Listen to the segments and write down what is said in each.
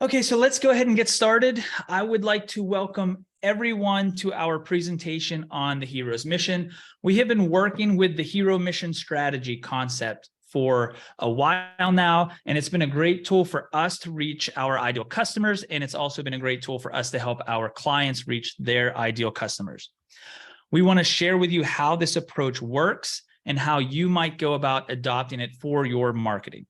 Okay, so let's go ahead and get started. I would like to welcome everyone to our presentation on the Hero's Mission. We have been working with the Hero Mission strategy concept for a while now, and it's been a great tool for us to reach our ideal customers, and it's also been a great tool for us to help our clients reach their ideal customers. We want to share with you how this approach works and how you might go about adopting it for your marketing.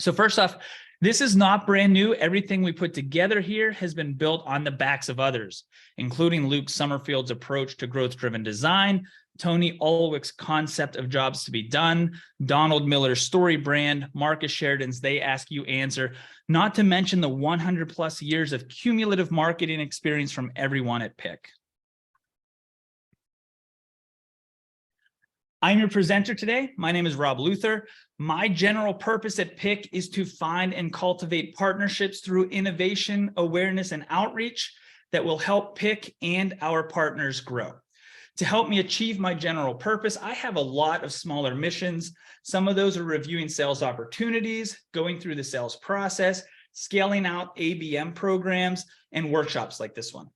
So first off, this is not brand new. Everything we put together here has been built on the backs of others, including Luke Summerfield's approach to growth-driven design, Tony Ulwick's concept of jobs to be done, Donald Miller's story brand, Marcus Sheridan's They Ask You Answer, not to mention the 100 plus years of cumulative marketing experience from everyone at Pick. I'm your presenter today. My name is Rob Luther. My general purpose at Pick is to find and cultivate partnerships through innovation, awareness, and outreach that will help Pick and our partners grow. To help me achieve my general purpose, I have a lot of smaller missions. Some of those are reviewing sales opportunities, going through the sales process, scaling out ABM programs, and workshops like this one.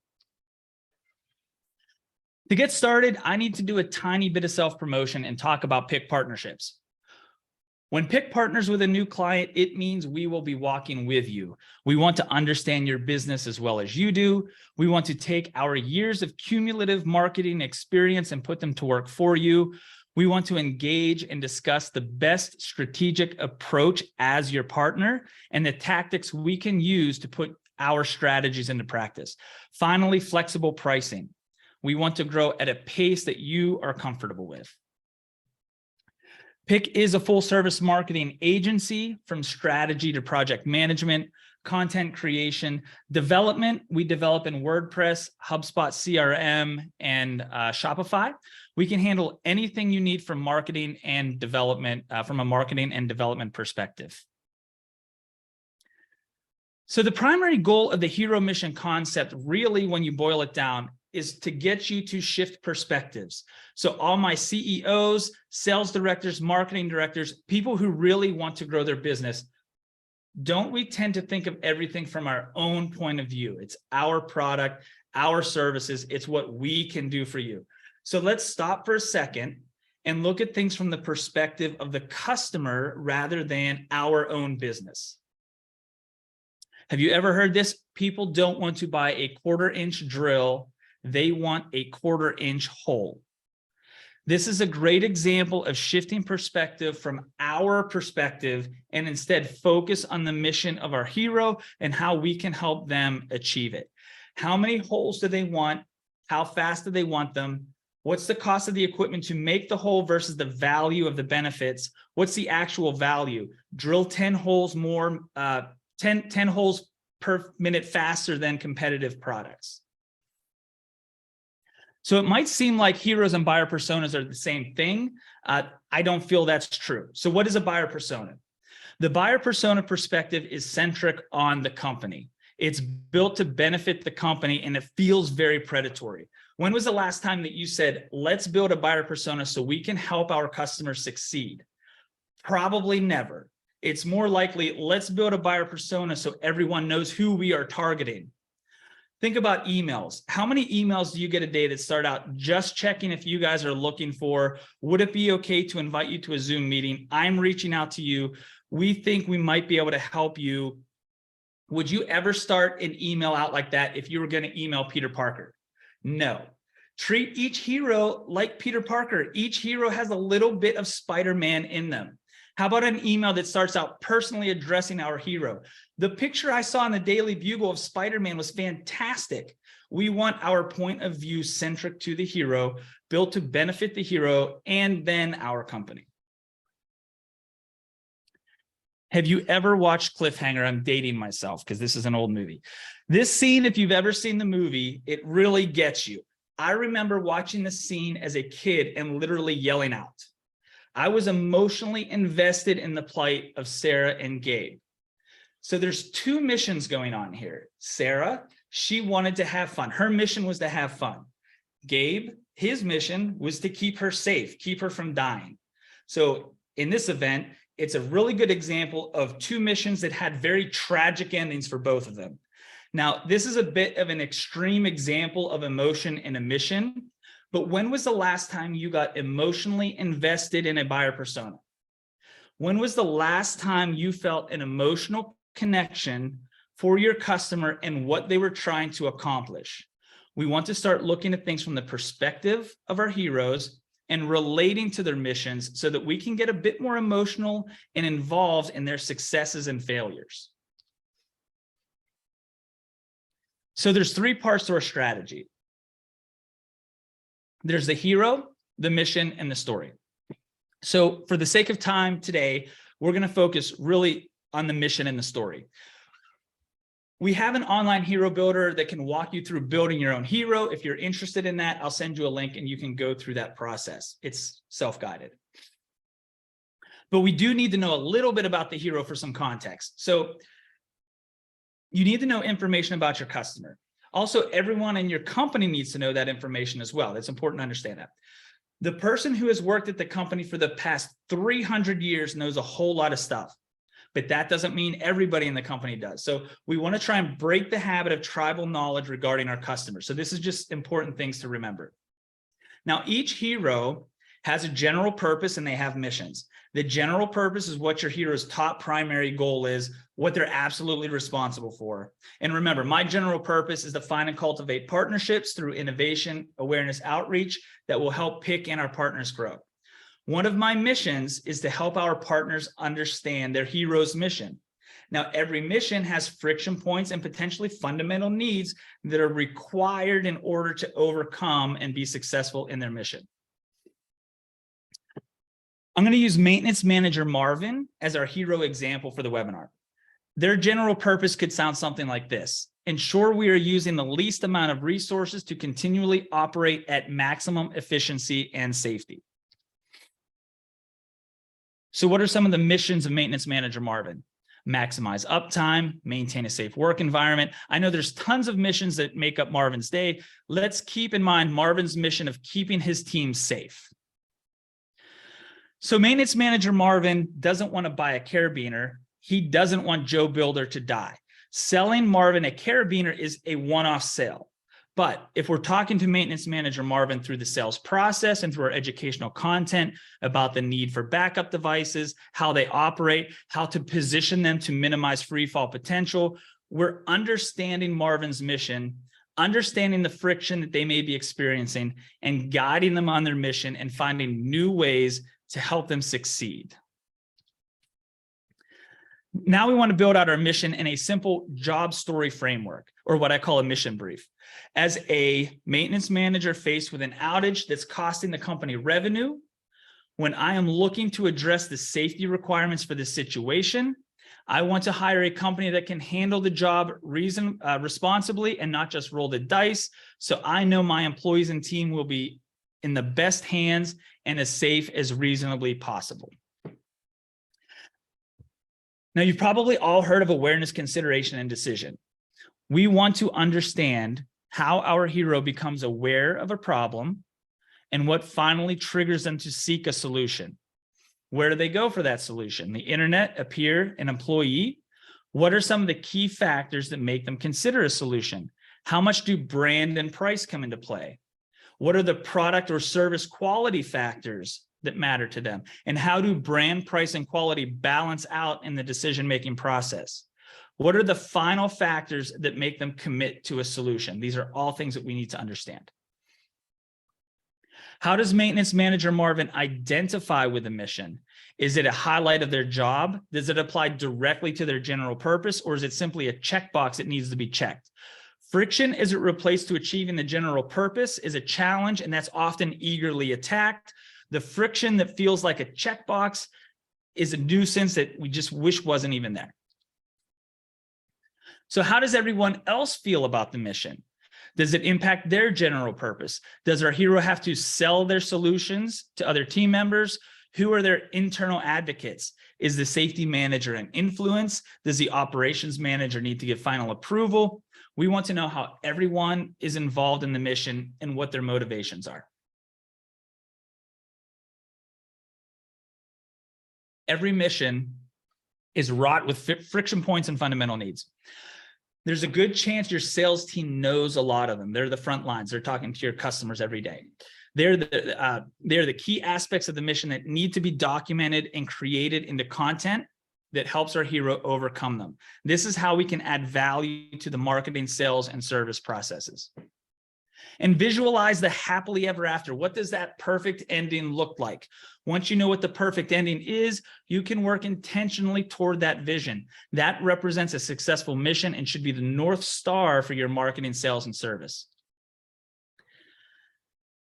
To get started, I need to do a tiny bit of self-promotion and talk about Pick partnerships. When Pick partners with a new client, it means we will be walking with you. We want to understand your business as well as you do. We want to take our years of cumulative marketing experience and put them to work for you. We want to engage and discuss the best strategic approach as your partner and the tactics we can use to put our strategies into practice. Finally, flexible pricing. We want to grow at a pace that you are comfortable with. Pick is a full service marketing agency, from strategy to project management, content creation, development. We develop in WordPress, HubSpot CRM, and Shopify. We can handle anything you need from marketing and development, from a marketing and development perspective. So the primary goal of the Hero Mission concept, really, when you boil it down, is to get you to shift perspectives. So all my CEOs, sales directors, marketing directors, people who really want to grow their business, don't we tend to think of everything from our own point of view? It's our product, our services, it's what we can do for you. So let's stop for a second and look at things from the perspective of the customer rather than our own business. Have you ever heard this? People don't want to buy a 1/4-inch drill. They want a 1/4-inch hole. This is a great example of shifting perspective from our perspective and instead focus on the mission of our hero and how we can help them achieve it. How many holes do they want? How fast do they want them? What's the cost of the equipment to make the hole versus the value of the benefits? What's the actual value? Drill 10 holes more, 10 holes per minute faster than competitive products. So it might seem like heroes and buyer personas are the same thing. I don't feel that's true. So what is a buyer persona? The buyer persona perspective is centric on the company. It's built to benefit the company, and it feels very predatory. When was the last time that you said, let's build a buyer persona so we can help our customers succeed? Probably never. It's more likely, let's build a buyer persona so everyone knows who we are targeting. Think about emails. How many emails do you get a day that start out just checking if you guys are looking for, would it be okay to invite you to a Zoom meeting? I'm reaching out to you. We think we might be able to help you. Would you ever start an email out like that if you were going to email Peter Parker? No. Treat each hero like Peter Parker. Each hero has a little bit of Spider-Man in them. How about an email that starts out personally addressing our hero? The picture I saw in the Daily Bugle of Spider-Man was fantastic. We want our point of view centric to the hero, built to benefit the hero and then our company. Have you ever watched Cliffhanger? I'm dating myself because this is an old movie. This scene, if you've ever seen the movie, it really gets you. I remember watching the scene as a kid and literally yelling out. I was emotionally invested in the plight of Sarah and Gabe. So there's two missions going on here. Sarah, she wanted to have fun. Her mission was to have fun. Gabe, his mission was to keep her safe, keep her from dying. So in this event, it's a really good example of two missions that had very tragic endings for both of them. Now, this is a bit of an extreme example of emotion in a mission, but when was the last time you got emotionally invested in a buyer persona? When was the last time you felt an emotional connection for your customer and what they were trying to accomplish? We want to start looking at things from the perspective of our heroes and relating to their missions so that we can get a bit more emotional and involved in their successes and failures. So there's three parts to our strategy. There's the hero, the mission, and the story. So for the sake of time today, we're going to focus really on the mission and the story. We have an online hero builder that can walk you through building your own hero. If you're interested in that, I'll send you a link and you can go through that process. It's self-guided. But we do need to know a little bit about the hero for some context. So you need to know information about your customer. Also, everyone in your company needs to know that information as well. It's important to understand that. The person who has worked at the company for the past 300 years knows a whole lot of stuff, but that doesn't mean everybody in the company does. So we want to try and break the habit of tribal knowledge regarding our customers. So this is just important things to remember. Now, each hero has a general purpose and they have missions. The general purpose is what your hero's top primary goal is, what they're absolutely responsible for. And remember, my general purpose is to find and cultivate partnerships through innovation, awareness, outreach that will help pick and our partners grow. One of my missions is to help our partners understand their hero's mission. Now, every mission has friction points and potentially fundamental needs that are required in order to overcome and be successful in their mission. I'm going to use Maintenance Manager Marvin as our hero example for the webinar. Their general purpose could sound something like this: ensure we are using the least amount of resources to continually operate at maximum efficiency and safety. So what are some of the missions of Maintenance Manager Marvin? Maximize uptime, maintain a safe work environment. I know there's tons of missions that make up Marvin's day. Let's keep in mind Marvin's mission of keeping his team safe. So Maintenance Manager Marvin doesn't want to buy a carabiner. He doesn't want Joe Builder to die. Selling Marvin a carabiner is a one-off sale. But if we're talking to Maintenance Manager Marvin through the sales process and through our educational content about the need for backup devices, how they operate, how to position them to minimize free fall potential, we're understanding Marvin's mission, understanding the friction that they may be experiencing, and guiding them on their mission and finding new ways to help them succeed. Now we want to build out our mission in a simple job story framework, or what I call a mission brief. As a maintenance manager faced with an outage that's costing the company revenue, when I am looking to address the safety requirements for this situation, I want to hire a company that can handle the job responsibly and not just roll the dice. So I know my employees and team will be in the best hands and as safe as reasonably possible. Now, you've probably all heard of awareness, consideration, and decision. We want to understand how our hero becomes aware of a problem and what finally triggers them to seek a solution. Where do they go for that solution? The internet, a peer, an employee? What are some of the key factors that make them consider a solution? How much do brand and price come into play? What are the product or service quality factors that matter to them? And how do brand, price, and quality balance out in the decision-making process? What are the final factors that make them commit to a solution? These are all things that we need to understand. How does Maintenance Manager Marvin identify with the mission? Is it a highlight of their job? Does it apply directly to their general purpose, or is it simply a checkbox that needs to be checked? Friction as it relates to achieving the general purpose is a challenge, and that's often eagerly attacked. The friction that feels like a checkbox is a nuisance that we just wish wasn't even there. So how does everyone else feel about the mission? Does it impact their general purpose? Does our hero have to sell their solutions to other team members? Who are their internal advocates? Is the safety manager an influence? Does the operations manager need to give final approval? We want to know how everyone is involved in the mission and what their motivations are. every mission is wrought with friction points and fundamental needs. There's a good chance your sales team knows a lot of them. They're the front lines. They're talking to your customers every day. They're the key aspects of the mission that need to be documented and created into content that helps our hero overcome them. This is how we can add value to the marketing, sales, and service processes. And visualize the happily ever after. What does that perfect ending look like? Once you know what the perfect ending is, you can work intentionally toward that vision. That represents a successful mission and should be the North Star for your marketing, sales, and service.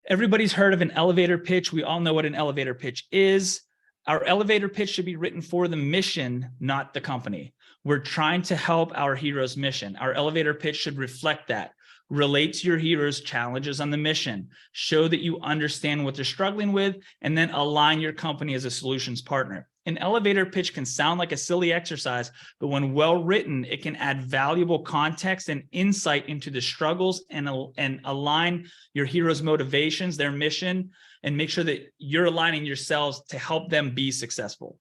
Everybody's heard of an elevator pitch. We all know what an elevator pitch is. Our elevator pitch should be written for the mission, not the company. We're trying to help our hero's mission. Our elevator pitch should reflect that. Relate to your hero's challenges on the mission, show that you understand what they're struggling with, and then align your company as a solutions partner. An elevator pitch can sound like a silly exercise, but when well written, it can add valuable context and insight into the struggles and align your hero's motivations, their mission, and make sure that you're aligning yourselves to help them be successful.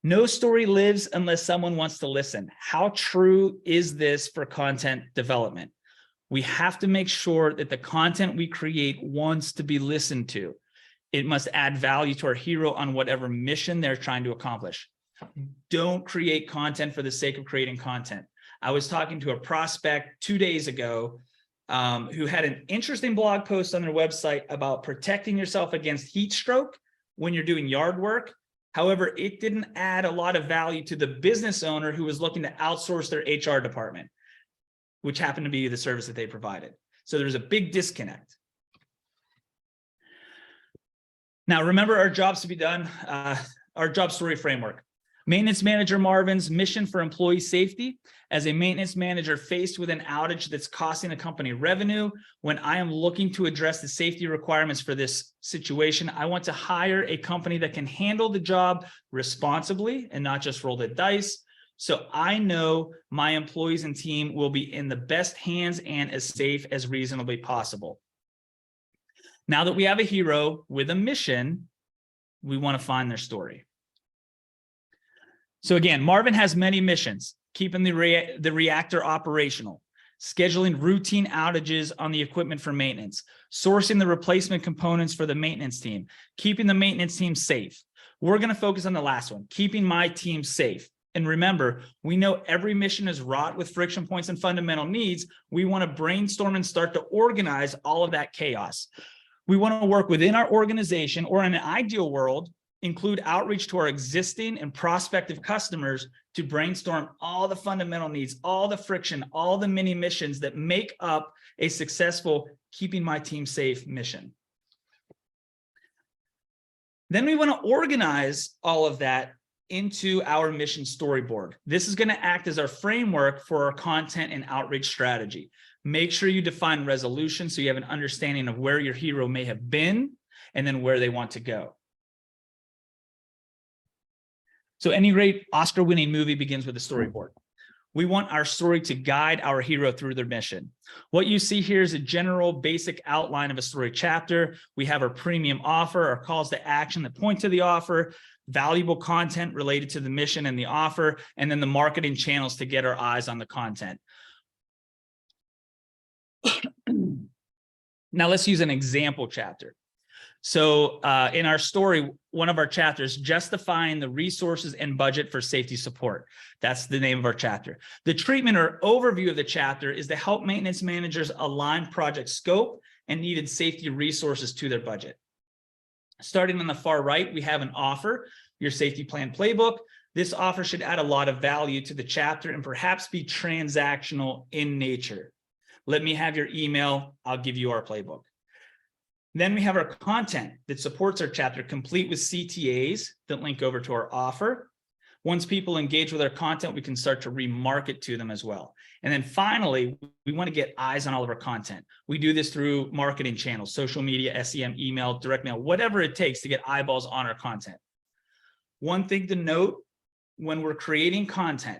No story lives unless someone wants to listen. How true is this for content development? We have to make sure that the content we create wants to be listened to. It must add value to our hero on whatever mission they're trying to accomplish. Don't create content for the sake of creating content. I was talking to a prospect 2 days ago who had an interesting blog post on their website about protecting yourself against heat stroke when you're doing yard work. However, it didn't add a lot of value to the business owner who was looking to outsource their HR department, which happened to be the service that they provided. So there's a big disconnect. Now, remember our jobs to be done, our job story framework. Maintenance manager Marvin's mission for employee safety. As a maintenance manager faced with an outage that's costing the company revenue, when I am looking to address the safety requirements for this situation, I want to hire a company that can handle the job responsibly and not just roll the dice. So I know my employees and team will be in the best hands and as safe as reasonably possible. Now that we have a hero with a mission, we want to find their story. So again, Marvin has many missions: keeping the reactor operational, scheduling routine outages on the equipment for maintenance, sourcing the replacement components for the maintenance team, keeping the maintenance team safe. We're going to focus on the last one, keeping my team safe. And remember, we know every mission is wrought with friction points and fundamental needs. We want to brainstorm and start to organize all of that chaos. We want to work within our organization, or in an ideal world, include outreach to our existing and prospective customers to brainstorm all the fundamental needs, all the friction, all the mini missions that make up a successful keeping my team safe mission. Then we want to organize all of that into our mission storyboard. This is going to act as our framework for our content and outreach strategy. Make sure you define resolution so you have an understanding of where your hero may have been and then where they want to go. So any great Oscar-winning movie begins with a storyboard. We want our story to guide our hero through their mission. What you see here is a general basic outline of a story chapter. We have our premium offer, our calls to action that point to the offer, valuable content related to the mission and the offer, and then the marketing channels to get our eyes on the content. Now let's use an example chapter. So in our story, one of our chapters, justifying the resources and budget for safety support. That's the name of our chapter. The treatment or overview of the chapter is to help maintenance managers align project scope and needed safety resources to their budget. Starting on the far right, we have an offer, your safety plan playbook. This offer should add a lot of value to the chapter and perhaps be transactional in nature. Let me have your email. I'll give you our playbook. Then we have our content that supports our chapter, complete with CTAs that link over to our offer. Once people engage with our content, we can start to remarket to them as well. And then finally, we want to get eyes on all of our content. We do this through marketing channels, social media, SEM, email, direct mail, whatever it takes to get eyeballs on our content. One thing to note when we're creating content,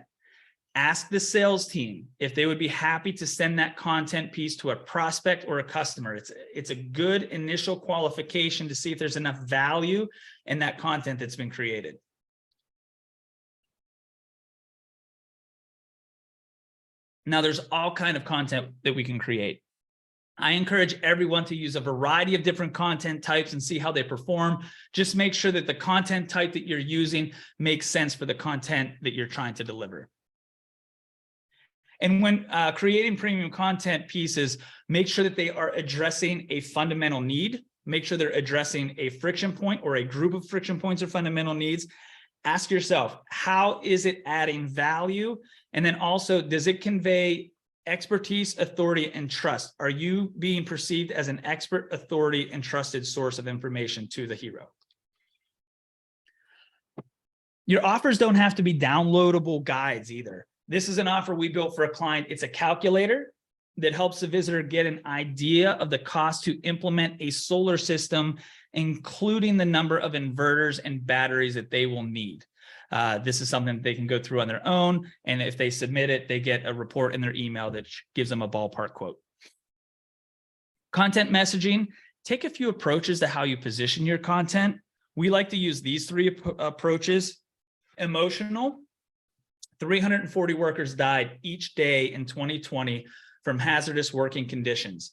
Ask the sales team if they would be happy to send that content piece to a prospect or a customer. It's a good initial qualification to see if there's enough value in that content that's been created. Now, there's all kinds of content that we can create. I encourage everyone to use a variety of different content types and see how they perform. Just make sure that the content type that you're using makes sense for the content that you're trying to deliver. And when creating premium content pieces, make sure that they are addressing a fundamental need. Make sure they're addressing a friction point or a group of friction points or fundamental needs. Ask yourself, how is it adding value? And then also, does it convey expertise, authority, and trust? Are you being perceived as an expert, authority, and trusted source of information to the hero? Your offers don't have to be downloadable guides either. This is an offer we built for a client. It's a calculator that helps the visitor get an idea of the cost to implement a solar system, including the number of inverters and batteries that they will need. This is something that they can go through on their own. And if they submit it, they get a report in their email that gives them a ballpark quote. Content messaging, take a few approaches to how you position your content. We like to use these three approaches. Emotional, 340 workers died each day in 2020 from hazardous working conditions.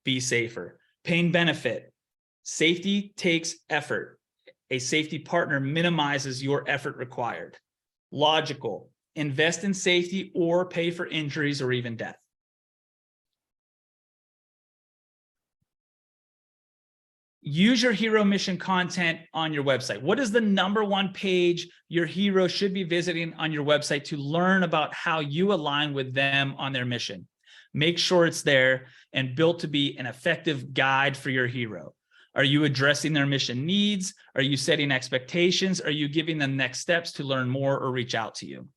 Be safer. Pain benefit, safety takes effort. A safety partner minimizes your effort required. Logical, invest in safety or pay for injuries or even death. Use your hero mission content on your website. What is the #1 page your hero should be visiting on your website to learn about how you align with them on their mission? Make sure it's there and built to be an effective guide for your hero. Are you addressing their mission needs? Are you setting expectations? Are you giving them next steps to learn more or reach out to you?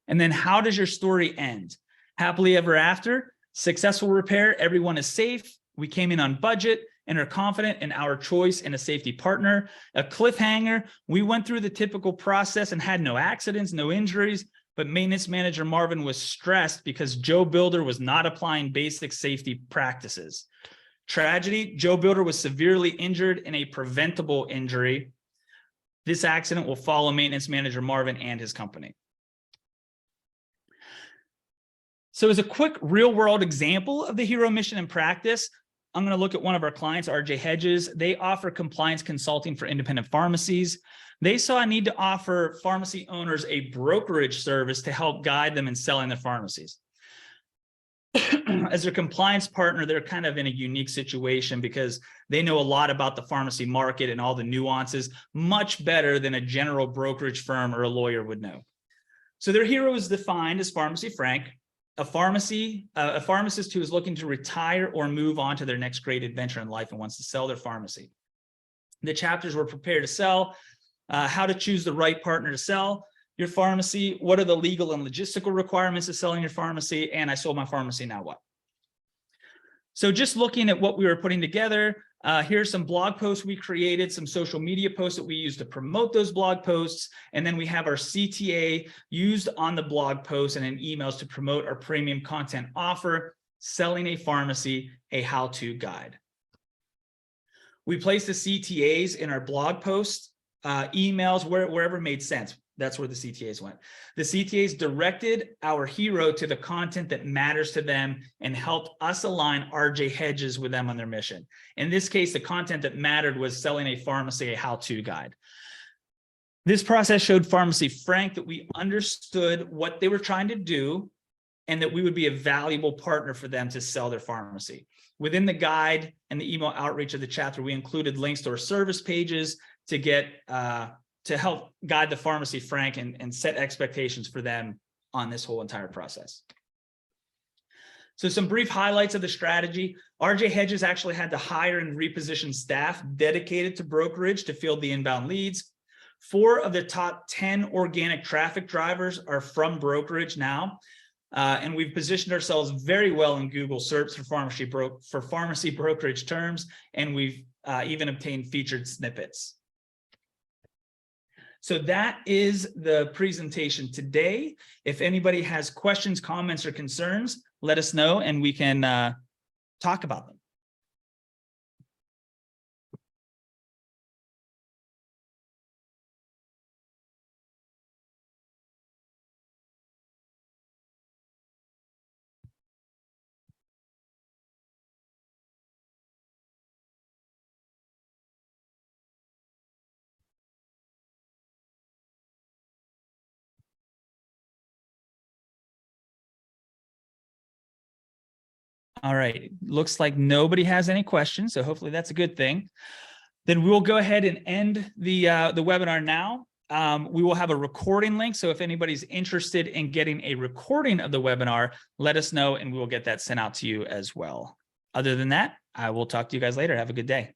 And then how does your story end? Happily ever after, successful repair, everyone is safe. We came in on budget and are confident in our choice in a safety partner. A cliffhanger, we went through the typical process and had no accidents, no injuries, but maintenance manager Marvin was stressed because Joe Builder was not applying basic safety practices. Tragedy, Joe Builder was severely injured in a preventable injury. This accident will follow maintenance manager Marvin and his company. So as a quick real world example of the hero mission in practice, I'm going to look at one of our clients, RJ Hedges. They offer compliance consulting for independent pharmacies. They saw a need to offer pharmacy owners a brokerage service to help guide them in selling their pharmacies. As their compliance partner, they're kind of in a unique situation because they know a lot about the pharmacy market and all the nuances, much better than a general brokerage firm or a lawyer would know. So their hero is defined as Pharmacy Frank, a pharmacist who is looking to retire or move on to their next great adventure in life and wants to sell their pharmacy. The chapters were Prepare to Sell, how to choose the right partner to sell your pharmacy, what are the legal and logistical requirements of selling your pharmacy, and I sold my pharmacy, now what? So just looking at what we were putting together, here's some blog posts we created, some social media posts that we used to promote those blog posts, and then we have our CTA used on the blog posts and in emails to promote our premium content offer, Selling a Pharmacy, a how-to guide. We placed the CTAs in our blog posts, emails, wherever made sense. That's where the CTAs went. The CTAs directed our hero to the content that matters to them and helped us align RJ Hedges with them on their mission. In this case, the content that mattered was Selling a Pharmacy, a how-to guide. This process showed Pharmacy Frank that we understood what they were trying to do and that we would be a valuable partner for them to sell their pharmacy. Within the guide and the email outreach of the chapter, we included links to our service pages to get to help guide the Pharmacy Frank and set expectations for them on this whole entire process. So some brief highlights of the strategy. RJ Hedges actually had to hire and reposition staff dedicated to brokerage to field the inbound leads. 4 of the top 10 organic traffic drivers are from brokerage now. And we've positioned ourselves very well in Google search for pharmacy brokerage terms, and we've even obtained featured snippets. So that is the presentation today. If anybody has questions, comments, or concerns, let us know and we can talk about them. All right, looks like nobody has any questions, so hopefully that's a good thing. Then we will go ahead and end the webinar now. We will have a recording link, so if anybody's interested in getting a recording of the webinar, let us know and we will get that sent out to you as well. Other than that, I will talk to you guys later. Have a good day.